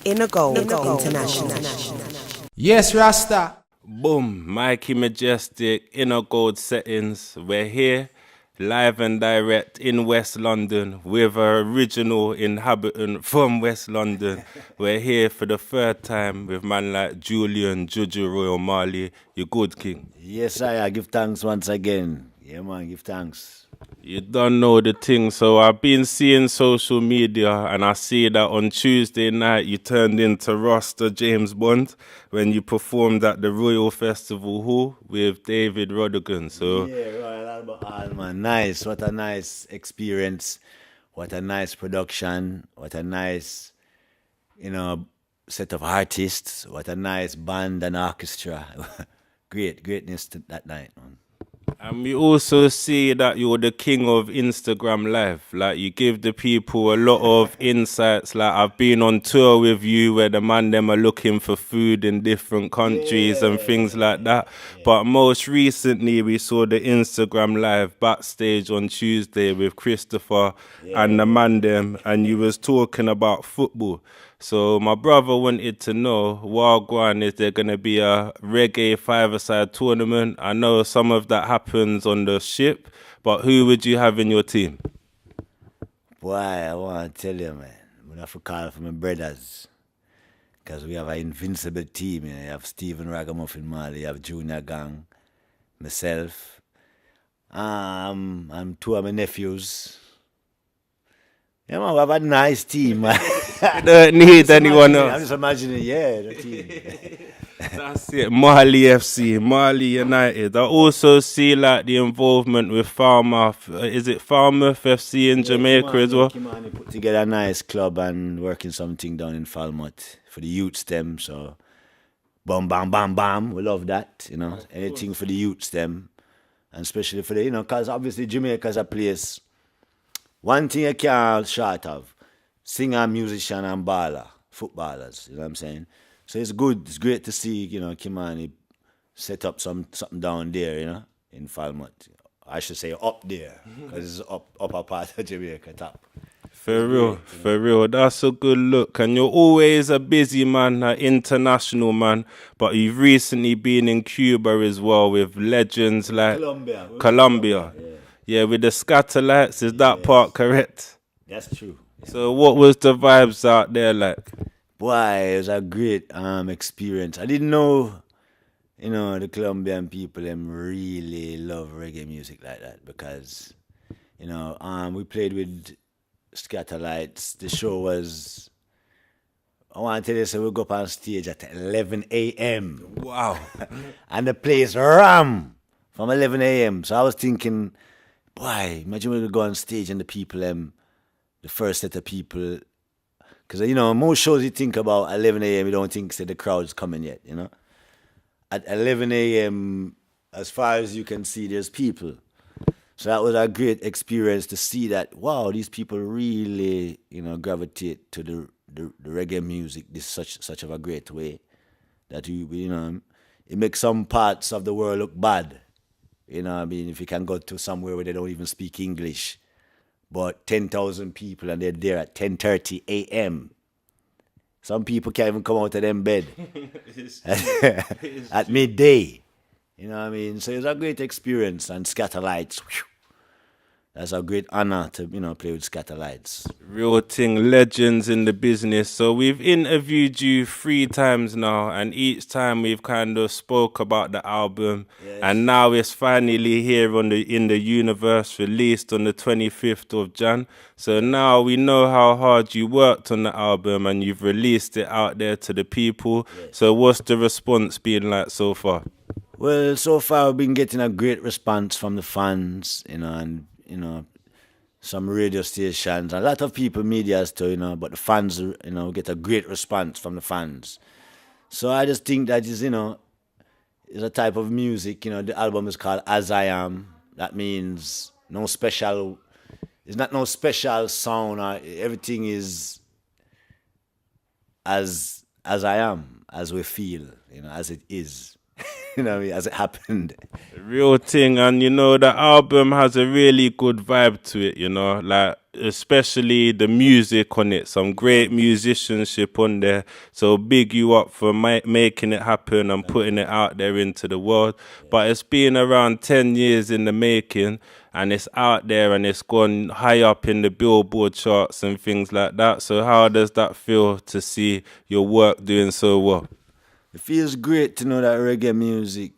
Inner Gold International. Yes, Rasta. Boom, Mikee Majestic, Inner Gold Settings. We're here, live and direct in West London with an original inhabitant from West London. We're here for the third time with man like Julian Juju Royal Marley. You good, King? Yes, I give thanks once again. Yeah, man, give thanks. You don't know the thing, so I've been seeing social media and I see that on Tuesday night you turned into Rasta James Bond when you performed at the Royal Festival Hall with David Rodigan. So Yeah, Royal Albert Hall, man. Nice. What a nice experience. What a nice production. What a nice, set of artists. What a nice band and orchestra. Greatness that night, man. And we also see that you're the king of Instagram Live. Like, you give the people a lot of insights. Like, I've been on tour with you where the man them are looking for food in different countries and things like that. But most recently, we saw the Instagram Live backstage on Tuesday with Christopher and the man them, and you was talking about football. So my brother wanted to know, Wagwan, is there going to be a reggae five-a-side tournament? I know some of that happens on the ship, but who would you have in your team? Boy, I want to tell you, man. I'm going to have to call for my brothers. Because we have an invincible team. You have Stephen Ragamuffin Marley, you have Junior Gang, myself. I'm two of my nephews. Yeah, man, we have a nice team, man. You don't need anyone else. I'm just imagining, the team. That's it, Marley FC, Marley United. I also see like the involvement with Falmouth. Is it Falmouth FC in Jamaica as well? Kimani put together a nice club and working something down in Falmouth for the youth them. So, bam, bam, bam, bam. We love that, anything for the youth them. And especially for the, because obviously Jamaica's a place. One thing you can't short of, singer, musician, and baller, footballers, you know what I'm saying? So it's good, it's great to see, Kimani set up something down there, in Falmouth. I should say up there, because it's upper part of Jamaica, top. For real, that's a good look. And you're always a busy man, an international man, but you've recently been in Cuba as well with legends like Colombia. Yeah, with the Scatterlights, is that part correct? That's true. Yeah. So what was the vibes out there like? Boy, it was a great experience. I didn't know, the Colombian people them really love reggae music like that because, we played with Scatterlights. The show was, I want to tell you, so we go up on stage at 11 a.m. Wow. And the place ram from 11 a.m. So I was thinking, boy, imagine when we go on stage and the people, the first set of people, because, most shows you think about 11 a.m., you don't think the crowd's coming yet, At 11 a.m., as far as you can see, there's people. So that was a great experience to see that, wow, these people really, gravitate to the reggae music this such of a great way that, it makes some parts of the world look bad. If you can go to somewhere where they don't even speak English, but 10,000 people and they're there at 10:30 a.m. Some people can't even come out of them bed at midday. So it's a great experience. And Scatterlights, that's a great honor to, play with Scatterlights. Real thing, legends in the business. So we've interviewed you 3 times now, and each time we've kind of spoke about the album. Yes. And now it's finally here in the universe, released on the 25th of Jan. So now we know how hard you worked on the album and you've released it out there to the people. Yes. So what's the response been like so far? Well, so far we've been getting a great response from the fans, and some radio stations, a lot of people, medias too, but the fans, get a great response from the fans. So I just think that is, is a type of music, the album is called As I Am. That means it's not no special sound, everything is as I am, as we feel, as it is. you know, as it happened. Real thing, and you know the album has a really good vibe to it, you know, like especially the music on it, some great musicianship on there. So big you up for making it happen and putting it out there into the world. But it's been around 10 years in the making, and it's out there and it's gone high up in the Billboard charts and things like that. So how does that feel to see your work doing so well? It feels great to know that reggae music,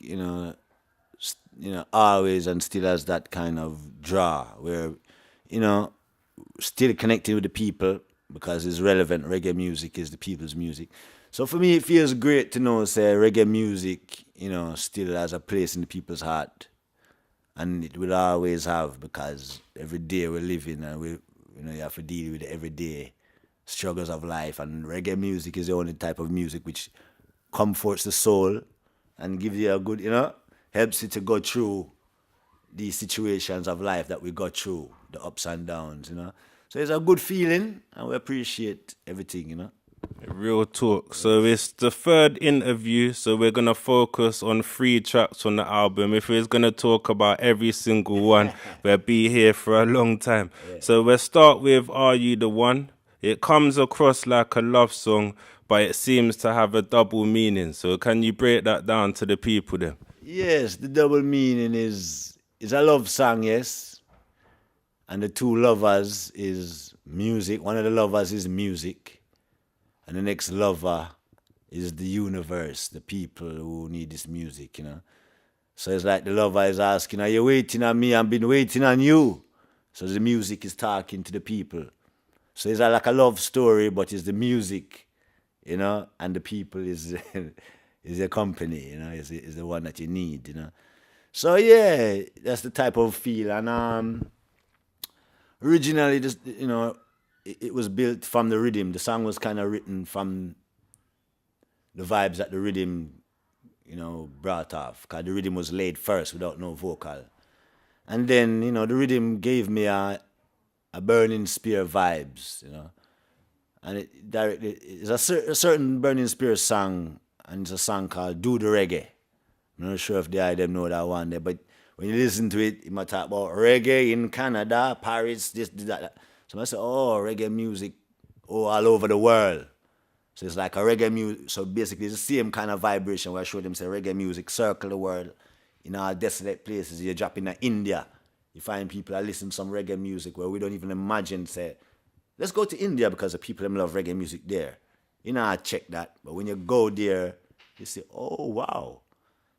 always and still has that kind of draw where, still connecting with the people because it's relevant. Reggae music is the people's music. So for me, it feels great to know, say, reggae music, still has a place in the people's heart. And it will always have, because every day we're living and you have to deal with the everyday struggles of life. And reggae music is the only type of music which comforts the soul and gives you a good, helps you to go through these situations of life that we go through, the ups and downs, So it's a good feeling, and we appreciate everything, Real talk. So it's the third interview, so we're going to focus on 3 tracks on the album. If we're going to talk about every single one, we'll be here for a long time. Yeah. So we'll start with Are You The One? It comes across like a love song, but it seems to have a double meaning. So can you break that down to the people then? Yes, the double meaning is a love song, yes. And the 2 lovers is music. One of the lovers is music. And the next lover is the universe, the people who need this music, So it's like the lover is asking, are you waiting on me? I've been waiting on you. So the music is talking to the people. So it's like a love story, but it's the music, and the people is is the company, is the one that you need, So yeah, that's the type of feel. And originally, just it was built from the rhythm. The song was kind of written from the vibes that the rhythm, brought off. Because the rhythm was laid first without no vocal. And then, the rhythm gave me a Burning Spear vibes, And it's a certain Burning Spear song, and it's a song called Do the Reggae. I'm not sure if the I them know that one there, but when you listen to it, you might talk about reggae in Canada, Paris, this, that. So I say, reggae music, all over the world. So it's like a reggae music. So basically, it's the same kind of vibration where I show them say reggae music circle the world in our desolate places. You drop in India, you find people that listen to some reggae music where we don't even imagine, say, let's go to India because the people them love reggae music there. I check that. But when you go there, you say, oh, wow.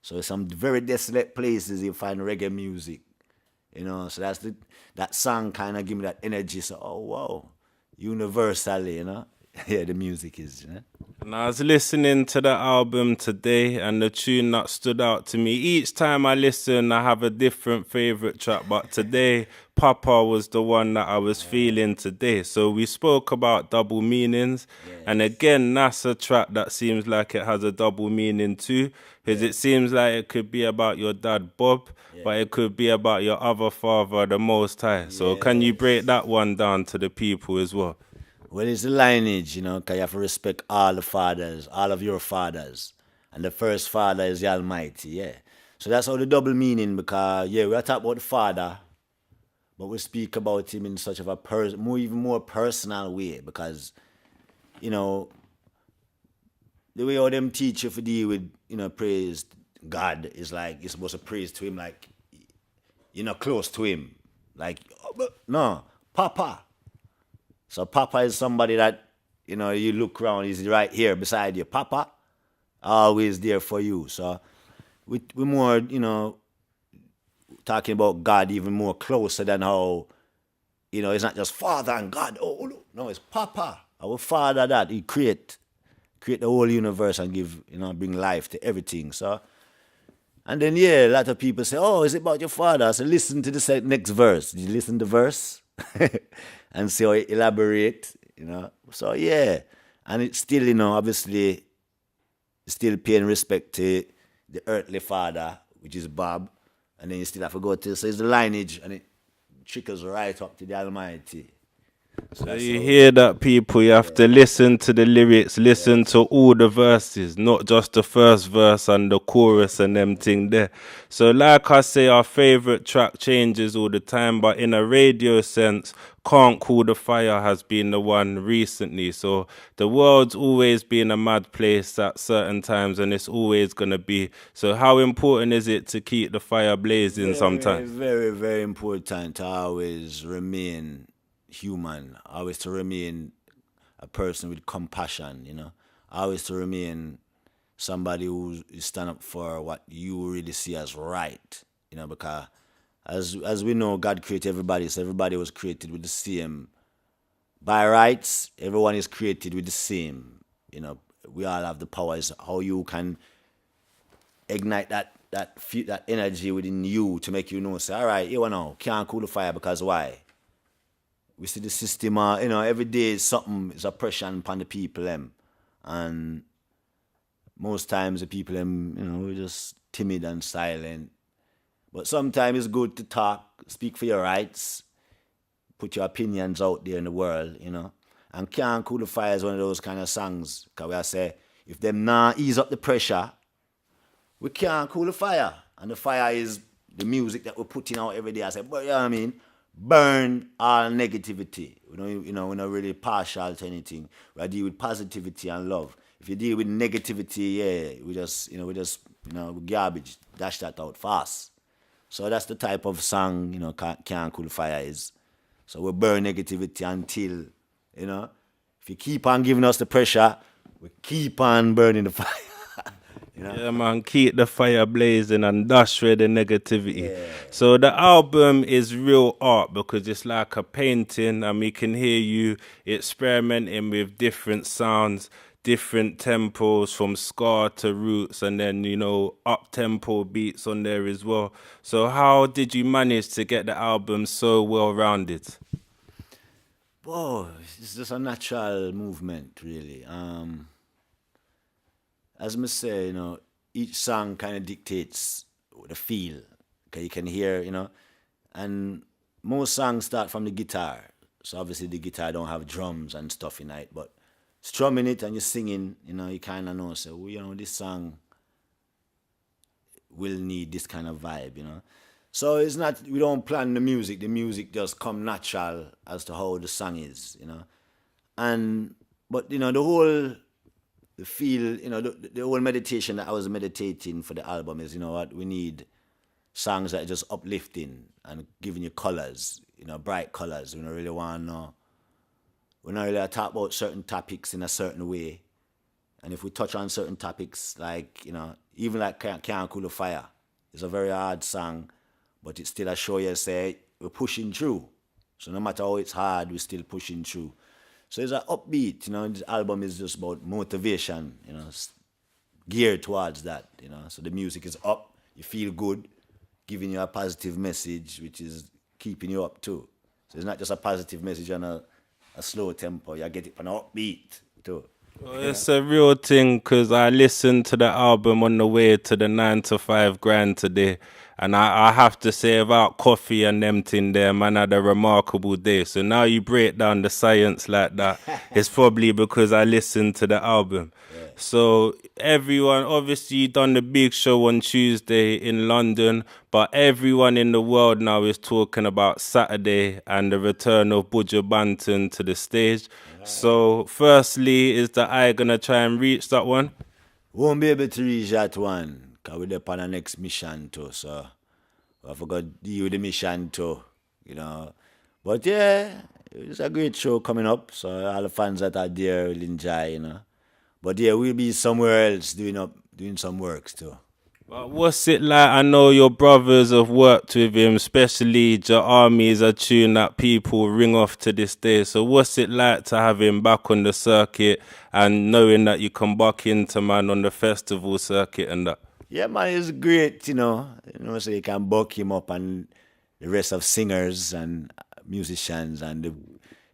So some very desolate places you find reggae music. So that's that song kind of give me that energy. So, oh, wow. Universally, yeah, the music is, And I was listening to the album today, and the tune that stood out to me, each time I listen, I have a different favorite track, but today, Papa was the one that I was feeling today. So we spoke about double meanings, and again, that's a track that seems like it has a double meaning too, because it seems like it could be about your dad, Bob, but it could be about your other father, the Most High. So can you break that one down to the people as well? Well, it's the lineage, because you have to respect all the fathers, all of your fathers. And the first father is the Almighty, yeah. So that's how the double meaning, because, we are talking about the father, but we speak about him in such of a even more personal way, because, the way all them teach you to deal with, praise God is like, you're supposed to praise to him like, you're not close to him. Like, no, Papa. So Papa is somebody that, you look around, he's right here beside you. Papa, always there for you. So we're more, talking about God even more closer than how, it's not just Father and God. Oh, no, it's Papa, our Father that he create the whole universe and give, bring life to everything. So, and then, a lot of people say, oh, is it about your father? So listen to the next verse. Did you listen to the verse? And see how it elaborate, So, and it's still, obviously, still paying respect to the earthly father, which is Bob. And then you still have to go to, so it's the lineage, and it trickles right up to the Almighty. So you hear that, people, you have to listen to the lyrics, listen to all the verses, not just the first verse and the chorus and them thing there. So like I say, our favourite track changes all the time, but in a radio sense, Can't Cool the Fire has been the one recently. So the world's always been a mad place at certain times, and it's always going to be. So how important is it to keep the fire blazing sometimes? Very, very important to always remain human, always to remain a person with compassion, you know, always to remain somebody who stand up for what you really see as right, you know, because as we know, God created everybody, so everybody was created with the same, by rights, everyone is created with the same, you know, we all have the powers. How you can ignite that energy within you to make you know, say, all right, you know, can't cool the fire because why? We see the system, you know, every day something is oppression upon the people, and most times the people, you know, we're just timid and silent. But sometimes it's good to talk, speak for your rights, put your opinions out there in the world, you know. And Can't Cool the Fire is one of those kind of songs, because we say, if them not ease up the pressure, we can't cool the fire. And the fire is the music that we're putting out every day. I say, but you know what I mean? Burn all negativity. We're not really partial to anything. We deal with positivity and love. If you deal with negativity, we just garbage, dash that out fast. So that's the type of song, you know, Can't Cool the Fire is. So we burn negativity until, you know, if you keep on giving us the pressure, we keep on burning the fire. You know? Yeah, man, keep the fire blazing and dash away the negativity. Yeah. So the album is real art because it's like a painting, and we can hear you experimenting with different sounds, different tempos from ska to roots, and then, you know, up-tempo beats on there as well. So how did you manage to get the album so well-rounded? Oh, it's just a natural movement, really. As I say, you know, each song kind of dictates the feel. Okay, you can hear, you know, and most songs start from the guitar. So obviously the guitar don't have drums and stuff in it, but strumming it and you're singing, you know, you kind of know, so, well, you know, this song will need this kind of vibe, you know. So it's not, we don't plan the music just come natural as to how the song is, you know. But, you know, the feel, you know, the whole meditation that I was meditating for the album is, you know what, we need songs that are just uplifting and giving you colors, you know, bright colors. We don't really want to, we don't really talk about certain topics in a certain way. And if we touch on certain topics, like, you know, even like Can't Cool the Fire, it's a very hard song, but it still a show you say, we're pushing through. So no matter how it's hard, we're still pushing through. So it's an upbeat, you know, this album is just about motivation, you know, geared towards that, you know. So the music is up, you feel good, giving you a positive message, which is keeping you up too. So it's not just a positive message on a slow tempo, you get it on an upbeat too. Well, it's a real thing because I listened to the album on the way to the 9 to 5 grind today. And I have to say, about coffee and them thing there, man, had a remarkable day. So now you break down the science like that, it's probably because I listened to the album. Yeah. So everyone, obviously you done the big show on Tuesday in London, but everyone in the world now is talking about Saturday and the return of Buju Banton to the stage. Right. So firstly, is the eye going to try and reach that one? Won't be able to reach that one. Because we're on the next mission too, so I forgot to deal with the mission too, you know. But yeah, it's a great show coming up, so all the fans that are there will enjoy, you know. But yeah, we'll be somewhere else doing some works too. But what's it like? I know your brothers have worked with him, especially Your Army is a tune that people ring off to this day. So what's it like to have him back on the circuit and knowing that you come back into, man, on the festival circuit and that? Yeah, man, it's great, you know, so you can buck him up and the rest of singers and musicians and,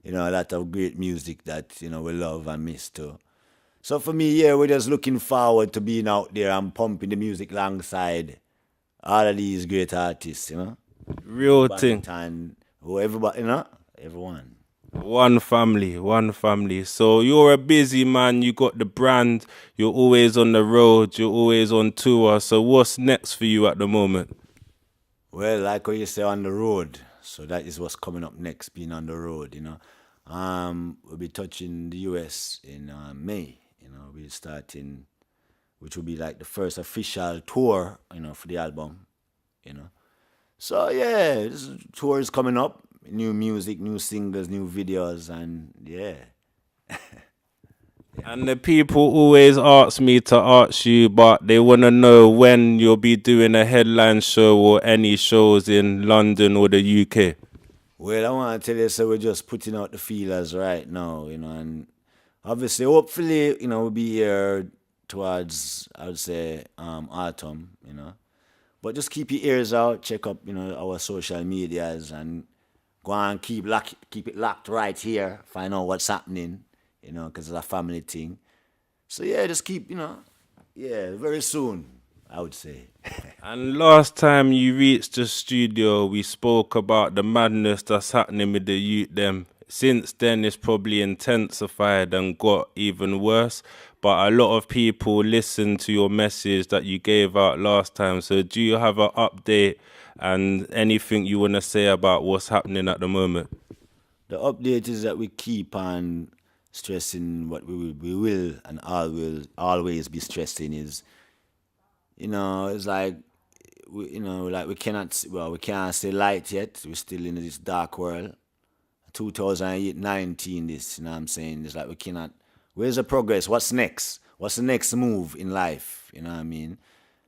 you know, a lot of great music that, you know, we love and miss too. So for me, yeah, we're just looking forward to being out there and pumping the music alongside all of these great artists, you know. Real thing. And everybody, you know, everyone. One family, one family. So you're a busy man, you got the brand, you're always on the road, you're always on tour. So what's next for you at the moment? Well, like what you say, on the road. So that is what's coming up next, being on the road, you know. We'll be touching the US in May, you know. We're starting, which will be like the first official tour, you know, for the album, you know. So yeah, this tour is coming up. New music, new singles, new videos, and yeah. And the people always ask me to ask you, but they want to know when you'll be doing a headline show or any shows in London or the UK. Well, I want to tell you, so we're just putting out the feelers right now, you know, and obviously, hopefully, you know, we'll be here towards, I would say, autumn, you know. But just keep your ears out, check up, you know, our social medias, and go and keep it locked right here, find out what's happening, you know, because it's a family thing. So yeah, just keep, you know, yeah, very soon, I would say. And last time you reached the studio, we spoke about the madness that's happening with the youth them. Since then, it's probably intensified and got even worse. But a lot of people listened to your message that you gave out last time. So do you have an update and anything you want to say about what's happening at the moment? The update is that we keep on stressing what we will and always be stressing is, you know, it's like, we can't say light yet. We're still in this dark world. 2019, this, you know what I'm saying? It's like we cannot, where's the progress? What's next? What's the next move in life? You know what I mean?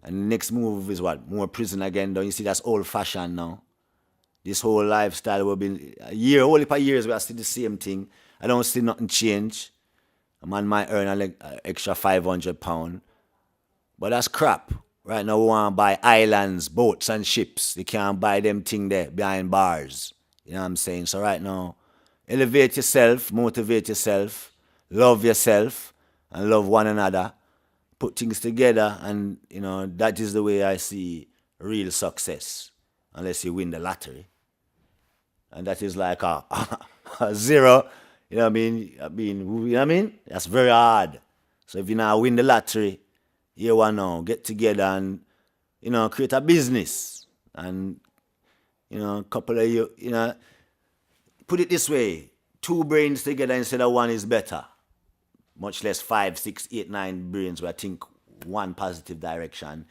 And the next move is what? More prison again. Don't you see that's old fashioned now? This whole lifestyle, we've been whole heap of years, we are still the same thing. I don't see nothing change. A man might earn an extra £500, but that's crap. Right now we want to buy islands, boats and ships. You can't buy them thing there behind bars. You know what I'm saying? So right now, elevate yourself, motivate yourself, love yourself, and love one another. Put things together, and, you know, that is the way I see real success. Unless you win the lottery. And that is like a zero. You know what I mean? You know what I mean? That's very hard. So if you now win the lottery, you want to get together and, you know, create a business. And, you know, a couple of you know, put it this way, 2 brains together instead of 1 is better. Much less 5, 6, 8, 9 brains where I think one positive direction.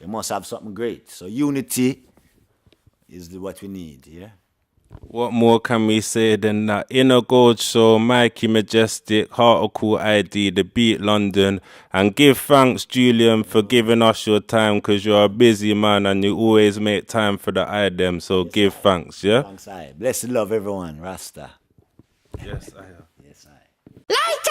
You must have something great. So unity is what we need, yeah? What more can we say than that? Inner Gold Show, Mikee Majestic Heartical I.D, The Beat London. And give thanks, Julian, for giving us your time, because you're a busy man and you always make time for the item. So yes, give thanks, yeah? Thanks, I. Blessed love, everyone. Rasta. Yes, I am. Yes, I. Lighter!